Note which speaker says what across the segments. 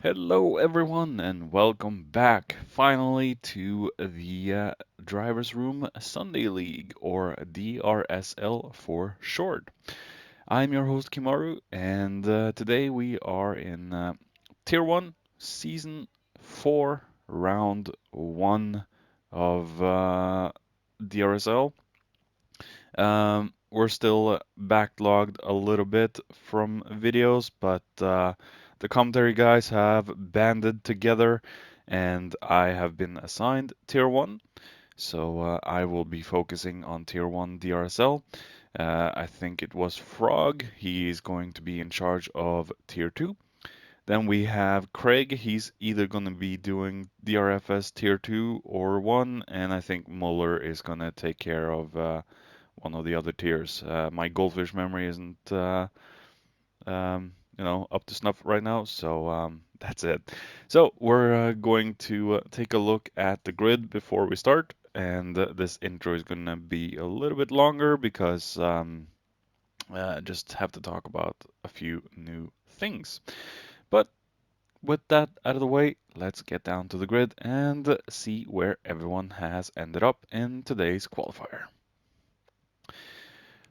Speaker 1: Hello, everyone, and welcome back finally to the Drivers Room Sunday League, or DRSL for short. I'm your host Kimaru, and today we are in Tier 1, Season 4, Round 1 of DRSL. We're still backlogged a little bit from videos, but the commentary guys have banded together and I have been assigned Tier 1. So I will be focusing on Tier 1 DRSL. I think it was Frog. He's going to be in charge of Tier 2. Then we have Craig. He's either going to be doing DRFS Tier 2 or 1, and I think Muller is going to take care of one of the other tiers. My goldfish memory isn't up to snuff right now, so that's it. So we're going to take a look at the grid before we start, and this intro is gonna be a little bit longer because just have to talk about a few new things. But with that out of the way, let's get down to the grid and see where everyone has ended up in today's qualifier.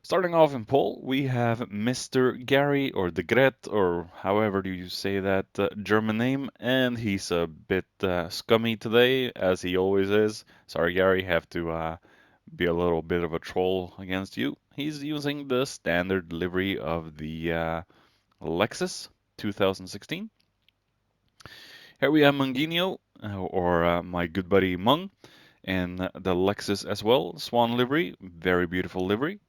Speaker 1: Starting off in pole, we have Mr. Gary, or De Gret, or however do you say that German name, and he's a bit scummy today, as he always is. Sorry, Gary, have to be a little bit of a troll against you. He's using the standard livery of the Lexus 2016. Here we have Munginho, or my good buddy Mung, and the Lexus as well, Swan livery, very beautiful livery.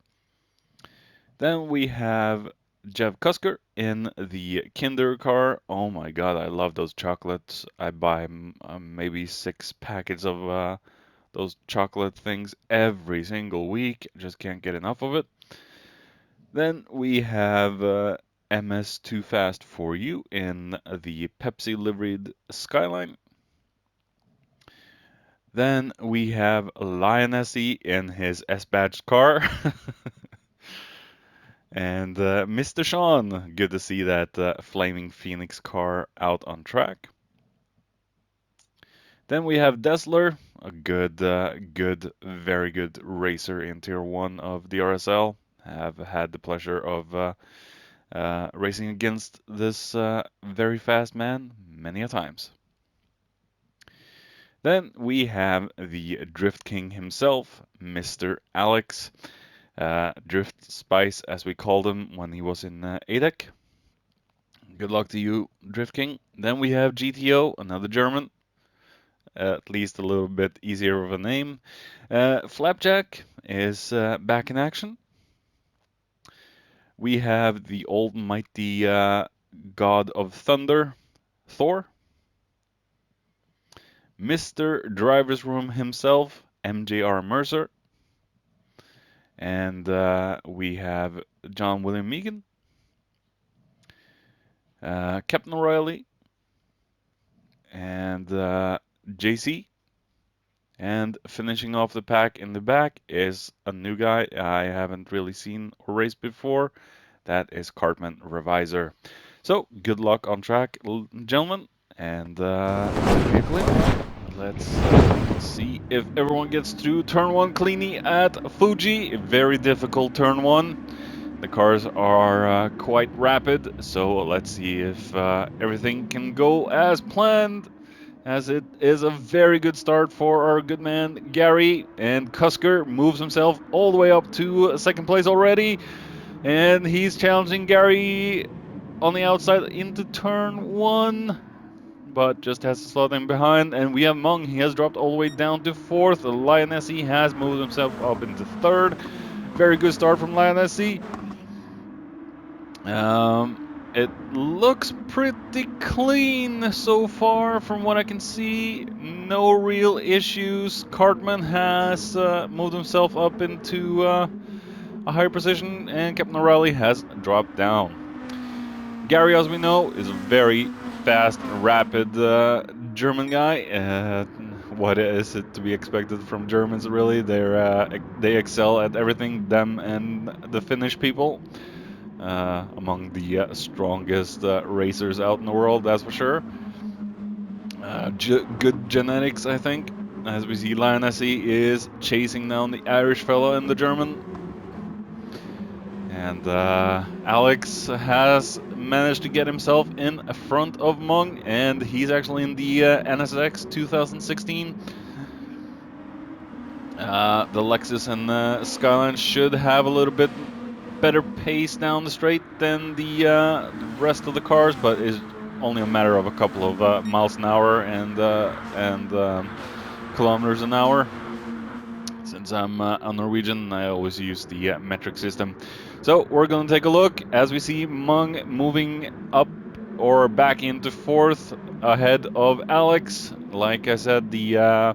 Speaker 1: Then we have Jeff Cusker in the Kinder car. Oh my God, I love those chocolates. I buy maybe 6 packets of those chocolate things every single week. Just can't get enough of it. Then we have MS Too Fast for You in the Pepsi liveried Skyline. Then we have Lionessy in his S-Badge car. And Mr. Sean, good to see that Flaming Phoenix car out on track. Then we have Dessler, a very good racer in Tier 1 of the RSL. Have had the pleasure of racing against this very fast man many a times. Then we have the Drift King himself, Mr. Alex. Drift Spice, as we called him when he was in ADEC. Good luck to you, Drift King. Then we have GTO, another German. At least a little bit easier of a name. Flapjack is back in action. We have the almighty god of thunder, Thor. Mr. Driver's Room himself, MJR Mercer. And we have John William Megan. Captain O'Reilly. And JC. And finishing off the pack in the back is a new guy I haven't really seen or raced before. That is Cartman Revisor. So good luck on track, gentlemen, and let's see if everyone gets through turn one cleanly at Fuji. Very difficult turn one. The cars are quite rapid, so let's see if everything can go as planned, as it is a very good start for our good man Gary, and Cusker moves himself all the way up to second place already, and he's challenging Gary on the outside into turn one, but just has to slow them behind. And we have Mung, he has dropped all the way down to fourth. Lionessy has moved himself up into third. Very good start from Lionessy. It looks pretty clean so far from what I can see. No real issues. Cartman has moved himself up into a higher position, and Captain O'Reilly has dropped down. Gary, as we know, is a very fast, rapid German guy. What is it to be expected from Germans, really? They excel at everything, them and the Finnish people. Among the strongest racers out in the world, that's for sure. good genetics, I think. As we see, Lionessy is chasing down the Irish fella and the German. And Alex has managed to get himself in front of Mung, and he's actually in the NSX 2016. The Lexus and Skyline should have a little bit better pace down the straight than the rest of the cars, but is only a matter of a couple of miles an hour and kilometers an hour. Since I'm a Norwegian, I always use the metric system. So we're going to take a look as we see Mung moving up or back into fourth ahead of Alex. Like I said, the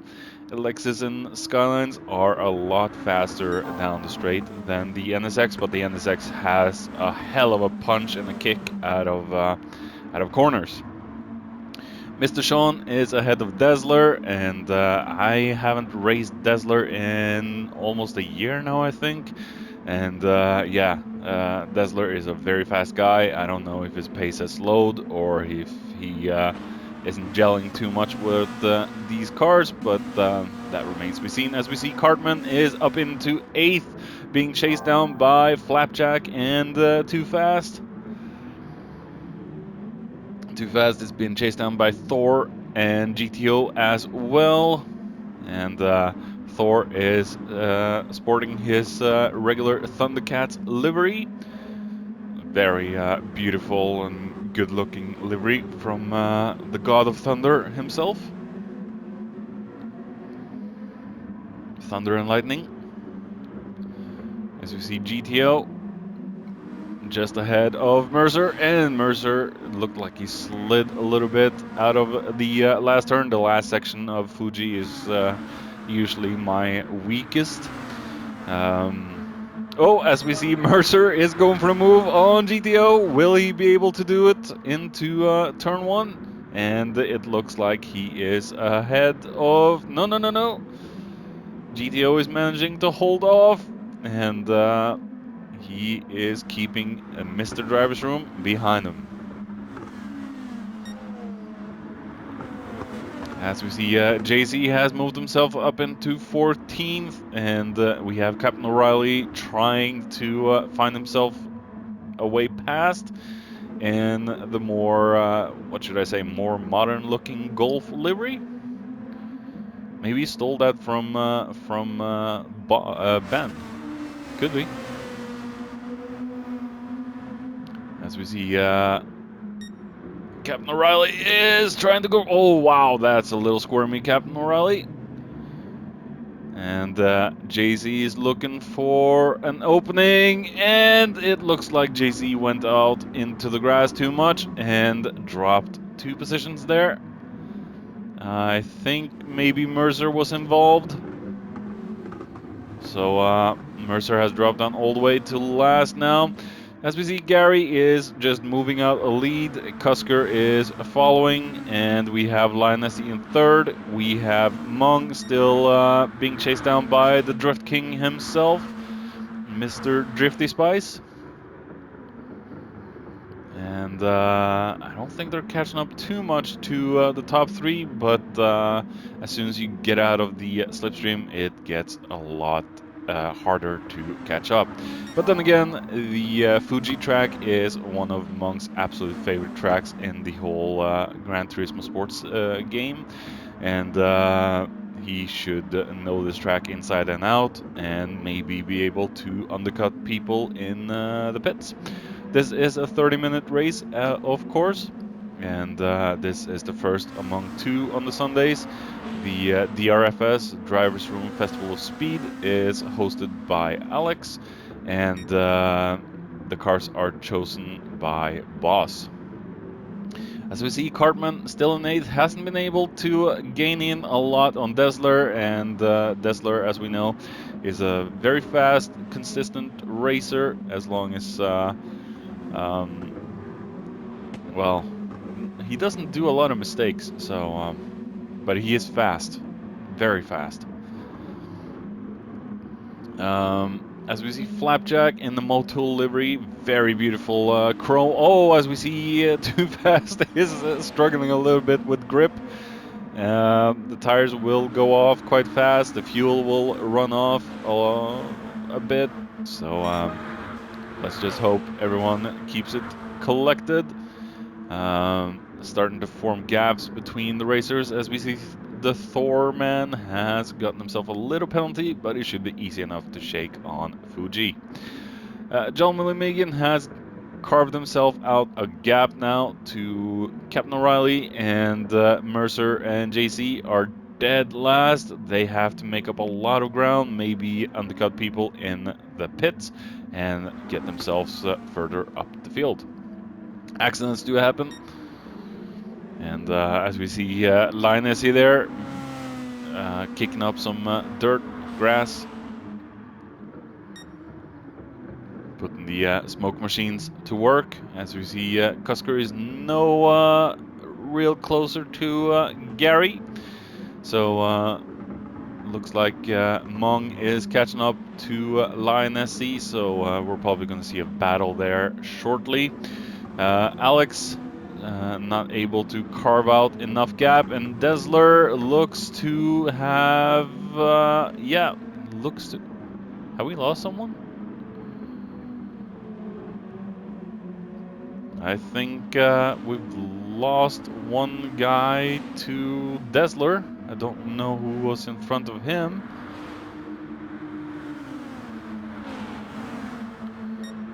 Speaker 1: Lexus and Skylines are a lot faster down the straight than the NSX, but the NSX has a hell of a punch and a kick out of corners. Mr. Sean is ahead of Dazzler, and I haven't raced Dazzler in almost a year now, I think. And Dazzler is a very fast guy. I don't know if his pace has slowed or if he isn't gelling too much with these cars, but that remains to be seen. As we see, Cartman is up into 8th, being chased down by Flapjack and Too Fast. Too Fast is being chased down by Thor and GTO as well. And Thor is sporting his regular Thundercats livery. Very beautiful and good looking livery from the God of Thunder himself. Thunder and Lightning. As we see GTO just ahead of Mercer, and Mercer looked like he slid a little bit out of the last turn. The last section of Fuji is usually my weakest. As we see, Mercer is going for a move on GTO. Will he be able to do it into turn 1? And it looks like he is ahead of... No. GTO is managing to hold off, and he is keeping Mr. Driver's Room behind him. As we see, JC has moved himself up into 14th, and we have Captain O'Reilly trying to find himself a way past in the more, more modern-looking Golf livery. Maybe he stole that from Ben. Could be. As we see, Captain O'Reilly is trying to go... Oh, wow, that's a little squirmy, Captain O'Reilly. And JZ is looking for an opening, and it looks like JZ went out into the grass too much and dropped 2 positions there. I think maybe Mercer was involved. So Mercer has dropped down all the way to last now. As we see, Gary is just moving out a lead. Cusker is following, and we have Lionessy in 3rd. We have Mung still being chased down by the Drift King himself, Mr. Drifty Spice. And I don't think they're catching up too much to the top 3, but as soon as you get out of the slipstream, it gets a lot harder to catch up. But then again, the Fuji track is one of Mung's absolute favorite tracks in the whole Gran Turismo Sports game, and he should know this track inside and out, and maybe be able to undercut people in the pits. This is a 30-minute race, of course, and this is the first among 2 on the Sundays. The DRFS, Drivers Room Festival of Speed, is hosted by Alex, and the cars are chosen by Boss. As we see, Cartman still in 8th, hasn't been able to gain in a lot on Dazzler, and Dazzler, as we know, is a very fast, consistent racer, as long as, well, he doesn't do a lot of mistakes, so, but he is fast, very fast. As we see, Flapjack in the Motul livery, very beautiful chrome. Oh, as we see, Too Fast is struggling a little bit with grip, The tires will go off quite fast. The fuel will run off a bit. So let's just hope everyone keeps it collected. Starting to form gaps between the racers as we see the Thor man has gotten himself a little penalty, but it should be easy enough to shake on Fuji. John Millimegan has carved himself out a gap now to Captain O'Reilly, and Mercer and JC are dead last. They have to make up a lot of ground, maybe undercut people in the pits, and get themselves further up the field. Accidents do happen. And as we see Linus there, kicking up some dirt, grass, putting the smoke machines to work. As we see, Cusker is no real closer to Gary. So looks like Mung is catching up to Lion SC, so we're probably going to see a battle there shortly. Alex not able to carve out enough gap, and Desler looks to have, have we lost someone? I think we've lost one guy to Desler. I don't know who was in front of him.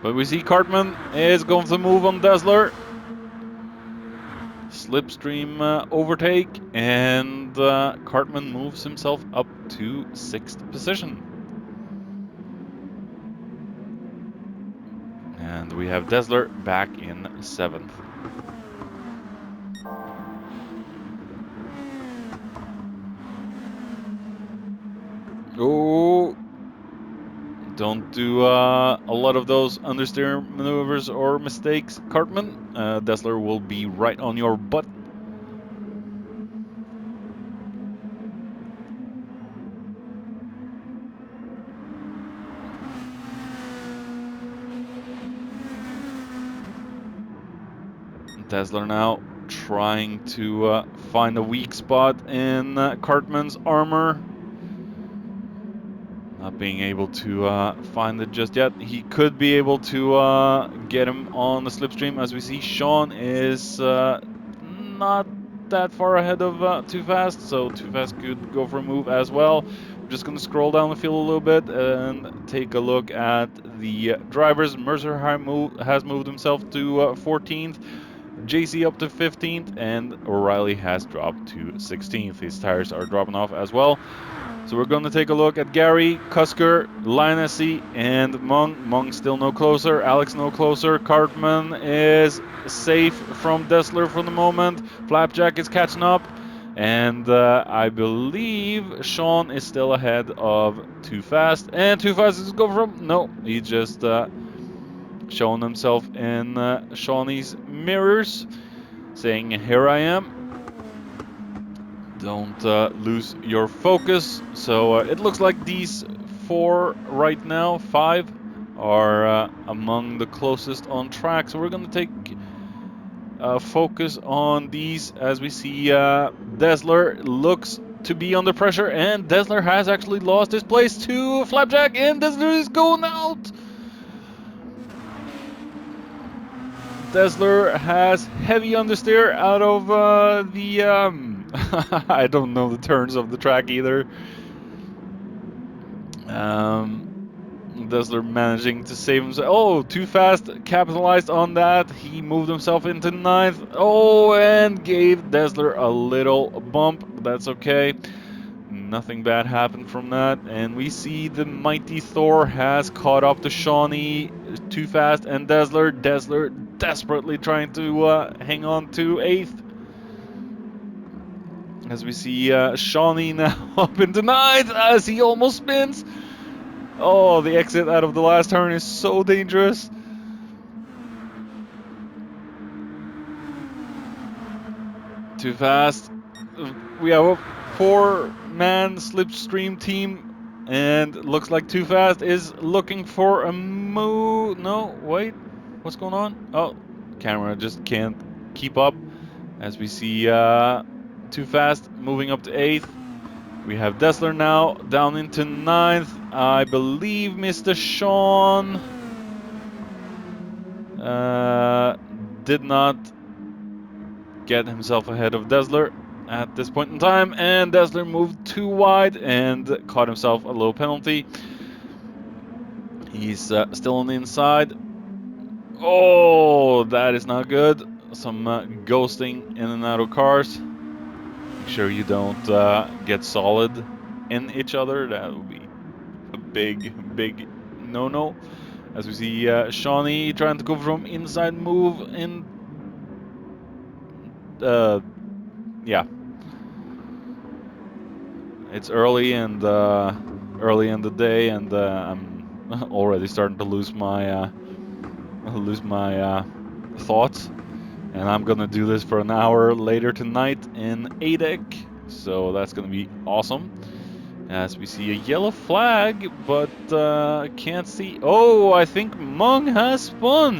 Speaker 1: But we see Cartman is going to move on Desler. Slipstream overtake, and Cartman moves himself up to 6th position. And we have Desler back in 7th. Oh, don't do a lot of those understeer maneuvers or mistakes, Cartman. Desler will be right on your butt. Desler now trying to find a weak spot in Cartman's armor. Not being able to find it just yet. He could be able to get him on the slipstream. As we see, Sean is not that far ahead of Too Fast, so Too Fast could go for a move as well. I'm just going to scroll down the field a little bit and take a look at the drivers. Mercer has moved himself to 14th. JC up to 15th, and O'Reilly has dropped to 16th. His tires are dropping off as well. So we're going to take a look at Gary, Cusker, Lion SC, and Mung. Mung still no closer, Alex no closer. Cartman is safe from Desler for the moment. Flapjack is catching up, and I believe Sean is still ahead of Too Fast. And Too Fast is going from, no, he just showing himself in Shawnee's mirrors, saying, "Here I am." Don't lose your focus. So it looks like these 4 right now, 5, are among the closest on track. So we're going to take focus on these as we see Desler looks to be under pressure, and Desler has actually lost his place to Flapjack, and Desler is going out. Desler has heavy understeer out of the I don't know the turns of the track either. Desler managing to save himself. Oh, Too Fast capitalized on that. He moved himself into 9th. Oh, and gave Desler a little bump. That's okay. Nothing bad happened from that. And we see the mighty Thor has caught up to Shawnee, Too Fast, and Desler. Desler desperately trying to hang on to 8th. As we see Shawnee now up into 9th as he almost spins. Oh, the exit out of the last turn is so dangerous. Too Fast. We have a 4-man slipstream team, and looks like Too Fast is looking for a move. No, wait, what's going on? Oh, camera just can't keep up. As we see Too too fast. Moving up to 8th. We have Dessler now down into 9th. I believe Mr. Sean did not get himself ahead of Dessler at this point in time, and Dessler moved too wide and caught himself a low penalty. He's still on the inside. Oh, that is not good. Some ghosting in and out of cars. Make sure you don't get solid in each other. That would be a big no-no. As we see Shawnee trying to go from inside move in. Yeah, it's early and early in the day, and I'm already starting to lose my thoughts. And I'm gonna do this for an hour later tonight in ADEC, so that's gonna be awesome. As we see a yellow flag, but can't see. Oh, I think Mung has spun.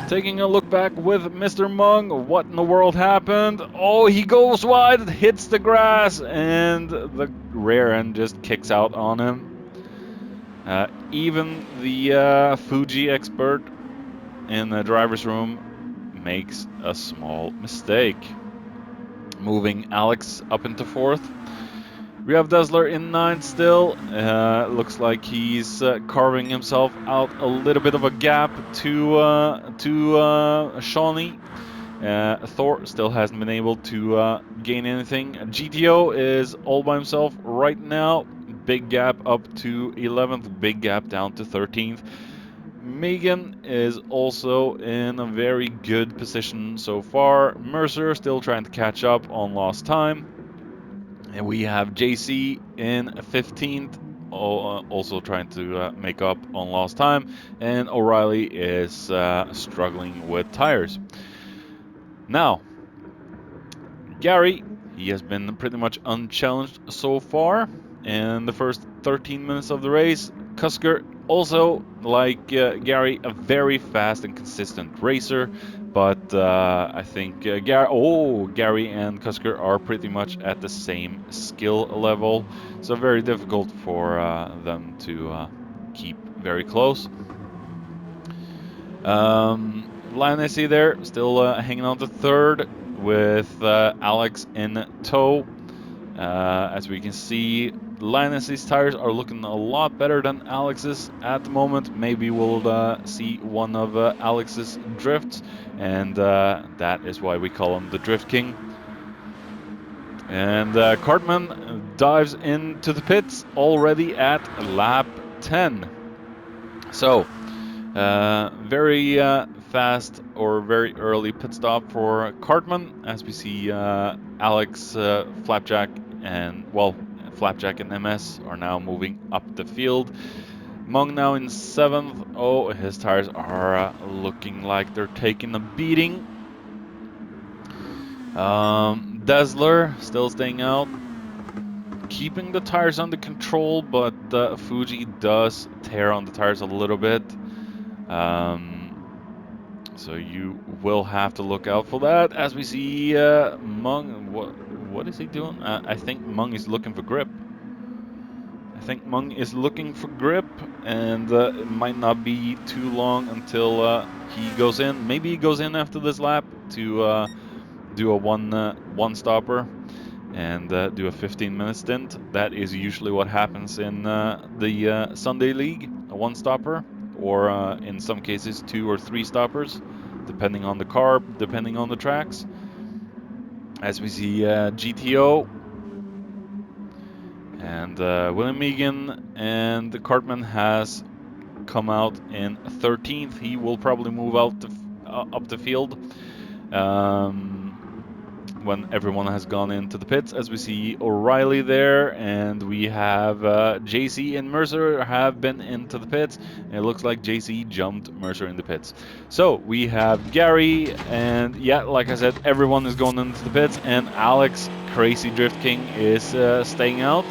Speaker 1: Taking a look back with Mr. Mung, what in the world happened? Oh, he goes wide, hits the grass, and the rear end just kicks out on him. Even the Fuji expert in the driver's room makes a small mistake. Moving Alex up into 4th. We have Dessler in 9th still. Looks like he's carving himself out a little bit of a gap to Shawnee. Thor still hasn't been able to gain anything. GTO is all by himself right now. Big gap up to 11th, big gap down to 13th. Megan is also in a very good position so far. Mercer still trying to catch up on lost time. And we have JC in 15th, also trying to make up on lost time. And O'Reilly is struggling with tires. Now, Gary, he has been pretty much unchallenged so far in the first 13 minutes of the race. Cusker also, like Gary, a very fast and consistent racer, but I think Gary and Cusker are pretty much at the same skill level, so very difficult for them to keep very close. Lionessy there, still hanging on to 3rd with Alex in tow. As we can see, Linus's tires are looking a lot better than Alex's at the moment. Maybe we'll see one of Alex's drifts, and that is why we call him the Drift King. And Cartman dives into the pits already at lap 10. So, very fast or very early pit stop for Cartman, as we see Alex, Flapjack, and Flapjack and MS are now moving up the field. Mung now in 7th. Oh, his tires are looking like they're taking a beating. Dessler still staying out, keeping the tires under control, but Fuji does tear on the tires a little bit. So you will have to look out for that. As we see Mung, what is he doing? I think Mung is looking for grip. And it might not be too long until he goes in. Maybe he goes in after this lap to do a one stopper and do a 15-minute stint. That is usually what happens in the Sunday League, a one stopper, or in some cases 2 or 3 stoppers, depending on the car, depending on the tracks. As we see GTO and William Megan and Cartman has come out in 13th. He will probably move out up the field when everyone has gone into the pits. As we see O'Reilly there, and we have JC and Mercer have been into the pits. And it looks like JC jumped Mercer in the pits. So we have Gary, and yeah, like I said, everyone is going into the pits, and Alex, Crazy Drift King, is staying out.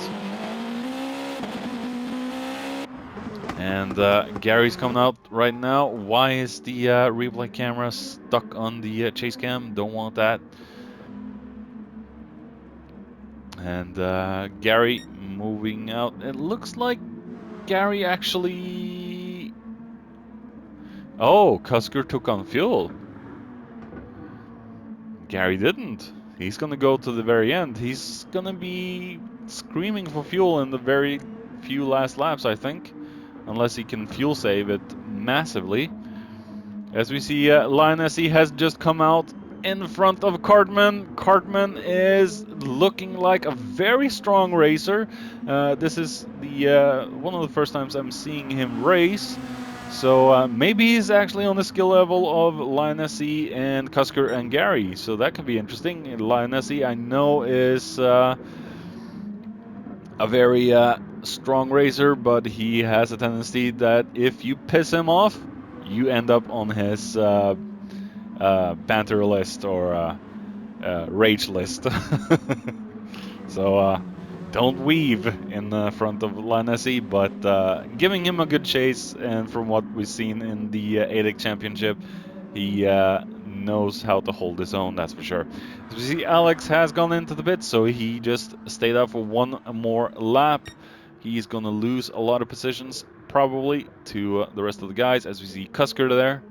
Speaker 1: And Gary's coming out right now. Why is the replay camera stuck on the chase cam? Don't want that. And Gary moving out. It looks like Gary actually... Oh, Cusker took on fuel. Gary didn't. He's gonna go to the very end. He's gonna be screaming for fuel in the very few last laps, I think. Unless he can fuel save it massively. As we see, Linus, he has just come out in front of Cartman. Cartman is looking like a very strong racer. This is the one of the first times I'm seeing him race. So maybe he's actually on the skill level of Linus and Cusker and Gary. So that could be interesting. Linus, I know, is a very strong racer, but he has a tendency that if you piss him off, you end up on his banter list or rage list. So don't weave in front of Linus, but giving him a good chase, and from what we've seen in the ADEC Championship, he knows how to hold his own, that's for sure. As we see, Alex has gone into the pit, so he just stayed out for one more lap. He's going to lose a lot of positions, probably, to the rest of the guys. As we see Cusker there.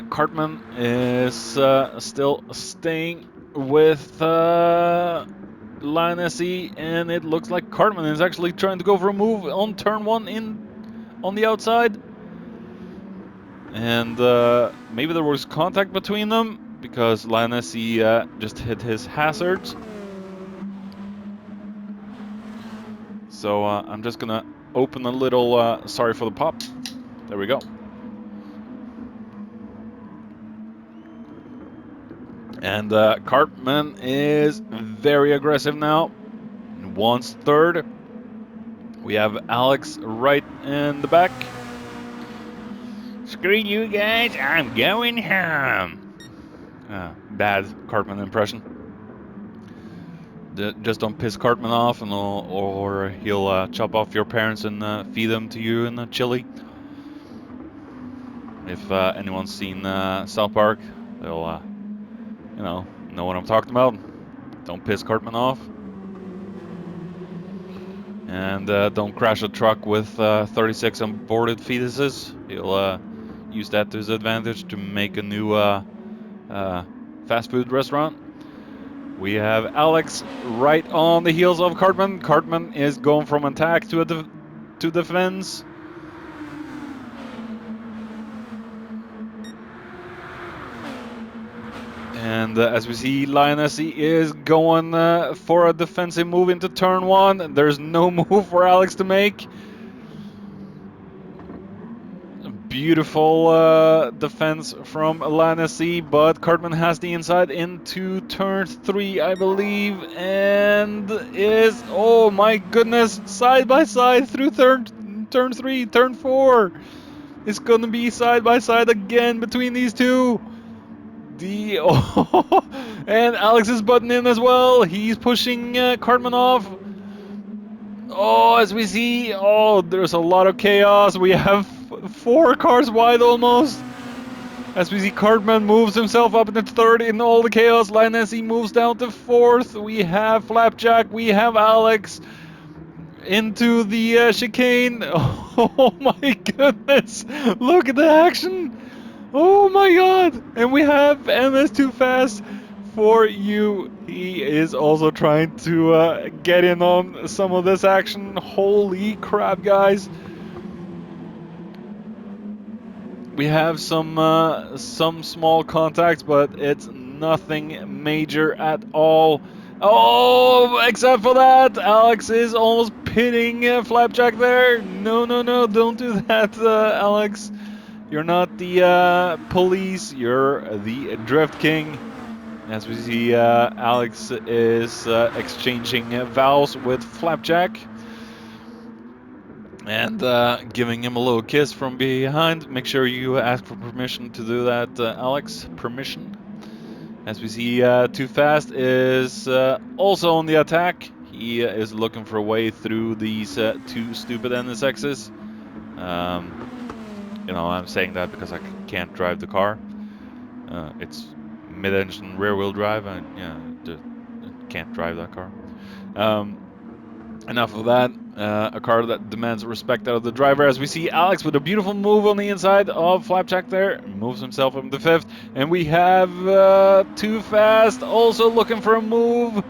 Speaker 1: Cartman is still staying with Linus, and it looks like Cartman is actually trying to go for a move on turn 1 in on the outside. And maybe there was contact between them because Linus just hit his hazards. So I'm just gonna open a little sorry for the pop. There we go. And Cartman is very aggressive now. Wants third. We have Alex right in the back. Screw you guys, I'm going home. Bad Cartman impression. Just don't piss Cartman off, or he'll chop off your parents and feed them to you in a chili. If anyone's seen South Park, they'll know what I'm talking about. Don't piss Cartman off. And don't crash a truck with 36 aborted fetuses. He'll use that to his advantage to make a new fast food restaurant. We have Alex right on the heels of Cartman. Cartman is going from attack to defense. And as we see, Linus is going for a defensive move into turn 1. There's no move for Alex to make. Beautiful defense from Linus, but Cartman has the inside into turn 3, I believe, and is, oh my goodness, side by side through turn 3, turn 4. It's gonna be side by side again between these two. And Alex is butting in as well. He's pushing Cartman off. Oh, as we see, there's a lot of chaos. We have 4 cars wide almost. As we see, Cartman moves himself up into third in all the chaos. Linus moves down to 4th. We have Flapjack. We have Alex into the chicane. Oh my goodness. Look at the action. Oh my god. And we have MS Too Fast for you. He is also trying to get in on some of this action. Holy crap, guys. We have some small contacts, but it's nothing major at all. Oh, except for that, Alex is almost pitting Flapjack there. No, don't do that, Alex. You're not the police, you're the Drift King. As we see, Alex is exchanging vows with Flapjack. And giving him a little kiss from behind. Make sure you ask for permission to do that, Alex. Permission. As we see, Too Fast is also on the attack. He is looking for a way through these 2 stupid NSXs. I'm saying that because I can't drive the car. It's mid-engine rear-wheel drive, and yeah, just can't drive that car. Enough of that. A car that demands respect out of the driver, as we see Alex with a beautiful move on the inside of Flapjack there, moves himself into 5th, and we have Too Fast also looking for a move.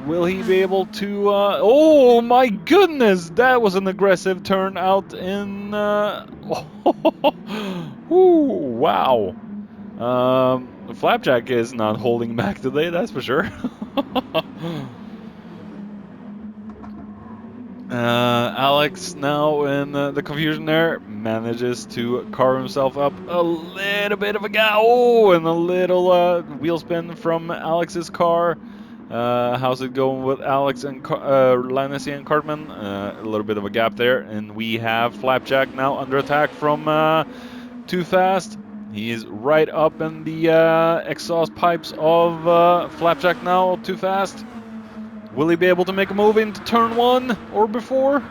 Speaker 1: Will he be able to... oh my goodness, that was an aggressive turn out in... ooh, wow. Flapjack is not holding back today, that's for sure. Alex, now in the confusion there, manages to carve himself up a little bit of a gap. Oh, and a little wheel spin from Alex's car. How's it going with Alex and Lanesi and Cartman? A little bit of a gap there, and we have Flapjack now under attack from Too Fast. He is right up in the exhaust pipes of Flapjack now, Too Fast. Will he be able to make a move into turn 1 or before?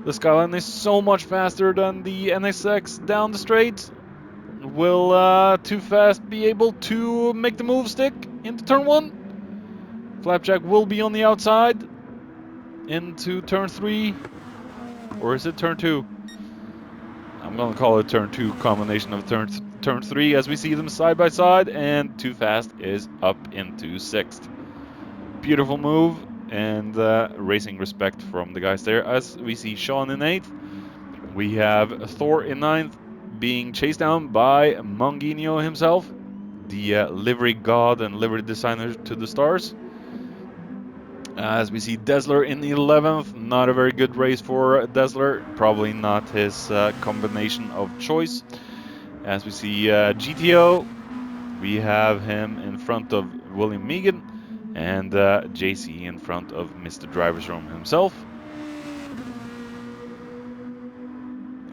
Speaker 1: The Skyline is so much faster than the NSX down the straight. Will Too Fast be able to make the move stick into turn 1? Flapjack will be on the outside into turn 3. Or is it turn 2? I'm going to call it turn 2, combination of turn 3 as we see them side by side. And Too Fast is up into 6th. Beautiful move and racing respect from the guys there. As we see Sean in 8th, we have Thor in 9th, being chased down by Monginho himself, the livery god and livery designer to the stars. As we see Dazzler in 11th, not a very good race for Dazzler, probably not his combination of choice. As we see GTO, we have him in front of William Megan, and JC in front of Mr. Driver's Room himself.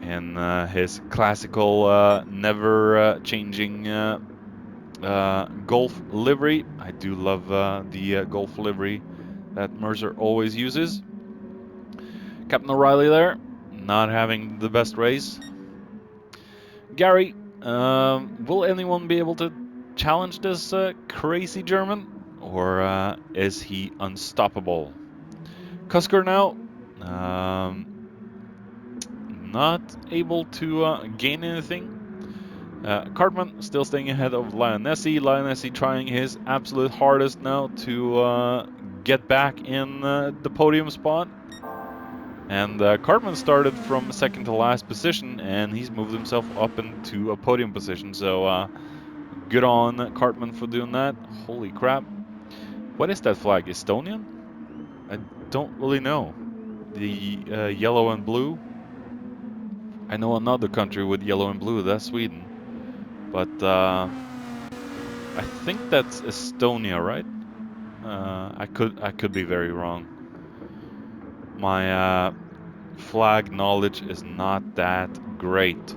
Speaker 1: In his classical, never changing Golf livery. I do love the Golf livery that Mercer always uses. Captain O'Reilly there, not having the best race. Gary, will anyone be able to challenge this crazy German? Or is he unstoppable? Kusker now, not able to gain anything. Cartman still staying ahead of Lionesi. Lionesi trying his absolute hardest now to get back in the podium spot. And Cartman started from 2nd to last position, and he's moved himself up into a podium position. So good on Cartman for doing that. Holy crap. What is that flag? Estonian? I don't really know. The yellow and blue? I know another country with yellow and blue, that's Sweden. But I think that's Estonia, right? I could be very wrong. My flag knowledge is not that great.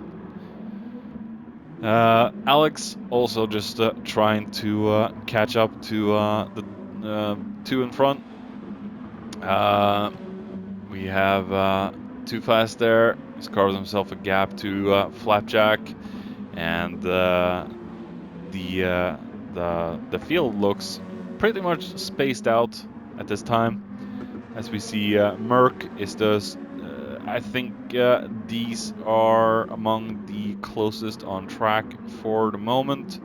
Speaker 1: Alex also just trying to catch up to the 2 in front. We have Too Fast there. He's carved himself a gap to Flapjack, and the field looks pretty much spaced out at this time. As we see, Merc is the I think these are among the closest on track for the moment,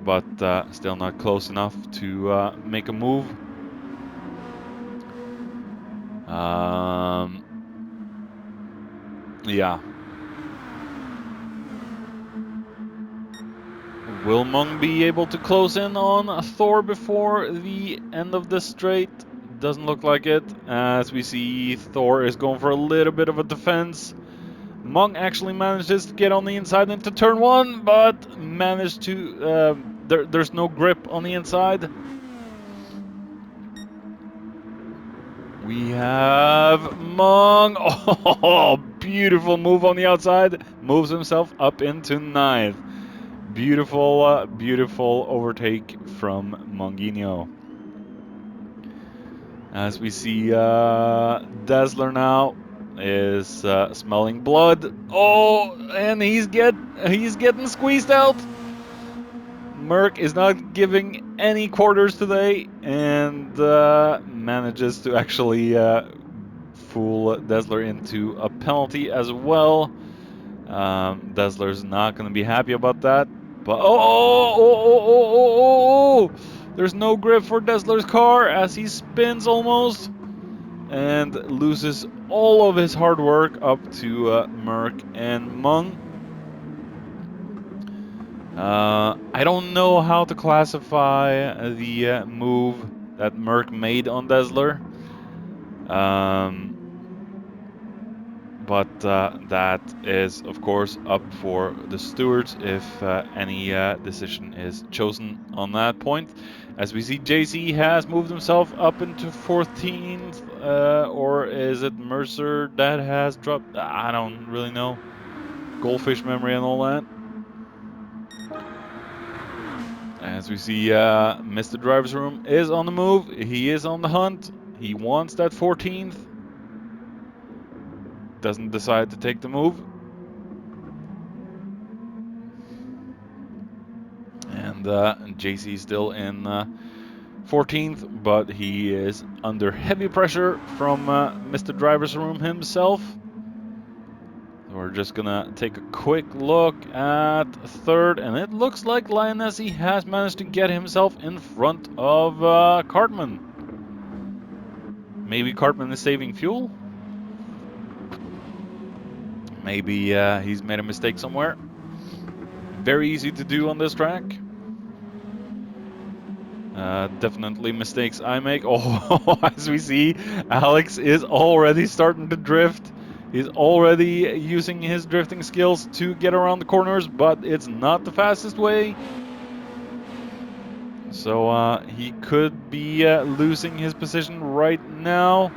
Speaker 1: but still not close enough to make a move. Yeah. Will Mung be able to close in on Thor before the end of the straight? Doesn't look like it, as we see Thor is going for a little bit of a defense. Mung actually manages to get on the inside into turn 1, but managed to... there's no grip on the inside. We have Mung. Oh, beautiful move on the outside. Moves himself up into 9th. Beautiful, beautiful overtake from Monginho. As we see, Dazzler now is smelling blood. Oh, and he's getting squeezed out. Merck is not giving any quarters today and manages to actually fool Dazzler into a penalty as well. Dazzler's not going to be happy about that. But there's no grip for Dazzler's car as he spins almost and loses all of his hard work up to Merck and Mung. I don't know how to classify the move that Merck made on Dazzler. But that is, of course, up for the stewards if any decision is chosen on that point. As we see, JC has moved himself up into 14th, or is it Mercer that has dropped? I don't really know. Goldfish memory and all that. As we see, Mr. Driver's Room is on the move. He is on the hunt. He wants that 14th. Doesn't decide to take the move. And JC still in 14th, but he is under heavy pressure from Mr. Driver's Room himself. So we're just gonna take a quick look at third, and it looks like Lionessy has managed to get himself in front of Cartman. Maybe Cartman is saving fuel? Maybe he's made a mistake somewhere. Very easy to do on this track. Definitely mistakes I make. Oh, as we see, Alex is already starting to drift. He's already using his drifting skills to get around the corners, but it's not the fastest way. So he could be losing his position right now.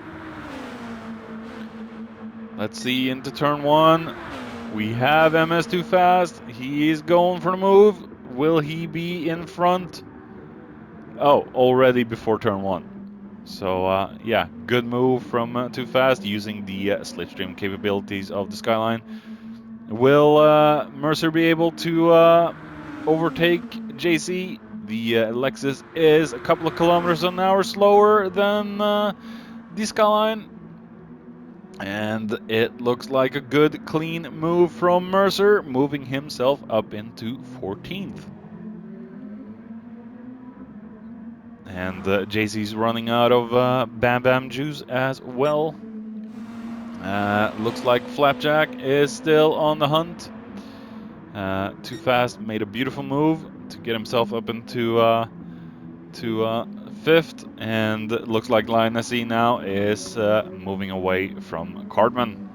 Speaker 1: Let's see, into turn one. We have MS Too Fast. He is going for the move. Will he be in front? Oh, already before turn one. So yeah, good move from Too Fast using the slipstream capabilities of the Skyline. Will Mercer be able to overtake JC? The Lexus is a couple of kilometers an hour slower than the Skyline. And it looks like a good, clean move from Mercer, moving himself up into 14th. And JC's running out of Bam Bam juice as well. Looks like Flapjack is still on the hunt. Too Fast made a beautiful move to get himself up into fifth, and it looks like Lionessy now is moving away from Cartman.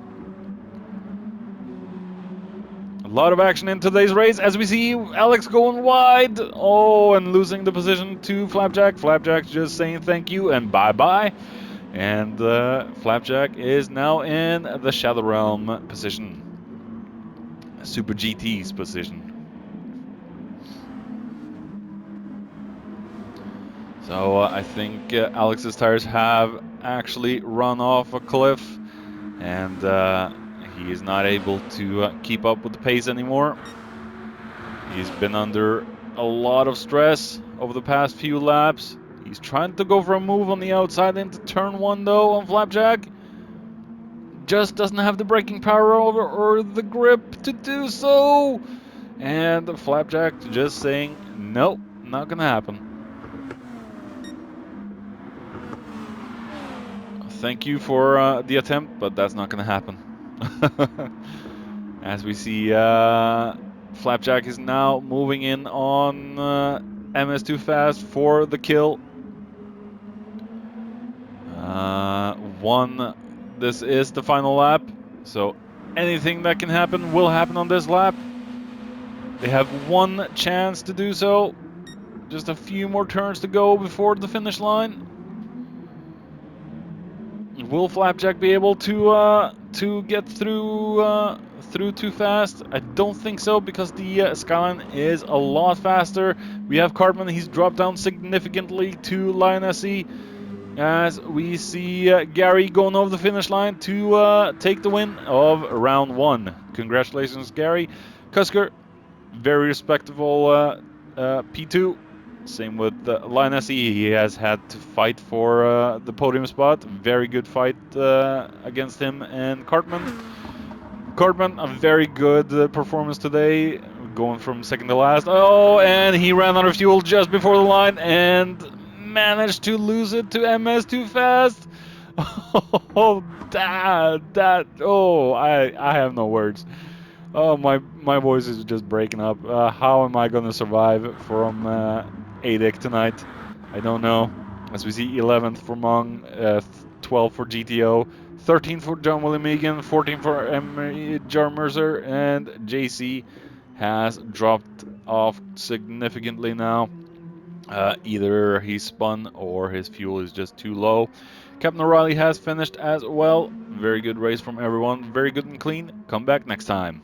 Speaker 1: A lot of action in today's race as we see Alex going wide. Oh, and losing the position to Flapjack. Flapjack's just saying thank you and bye-bye. And Flapjack is now in the Shadow Realm position. Super GT's position. So I think Alex's tires have actually run off a cliff, and he is not able to keep up with the pace anymore. He's been under a lot of stress over the past few laps. He's trying to go for a move on the outside into turn one though on Flapjack. Just doesn't have the braking power or the grip to do so. And Flapjack just saying, nope, not gonna happen. Thank you for the attempt, but that's not gonna happen. As we see, Flapjack is now moving in on MS Too Fast for the kill. This is the final lap, so anything that can happen will happen on this lap. They have one chance to do so. Just a few more turns to go before the finish line. Will Flapjack be able to get through Too Fast? I don't think so, because the Skyline is a lot faster. We have Cartman, he's dropped down significantly to Lionessy. As we see Gary going over the finish line to take the win of round one. Congratulations, Gary. Cusker, very respectable P2. Same with Linus E. He has had to fight for the podium spot. Very good fight against him and Cartman. Cartman, a very good performance today, going from second to last. Oh, and he ran out of fuel just before the line and managed to lose it to MS too fast. Oh, I have no words. Oh, my voice is just breaking up. How am I gonna survive from ADEC tonight? I don't know. As we see, 11th for Mung, 12th for GTO, 13th for John William Egan, 14th for Jar Mercer, and JC has dropped off significantly now. Either he spun or his fuel is just too low. Captain O'Reilly has finished as well. Very good race from everyone. Very good and clean. Come back next time.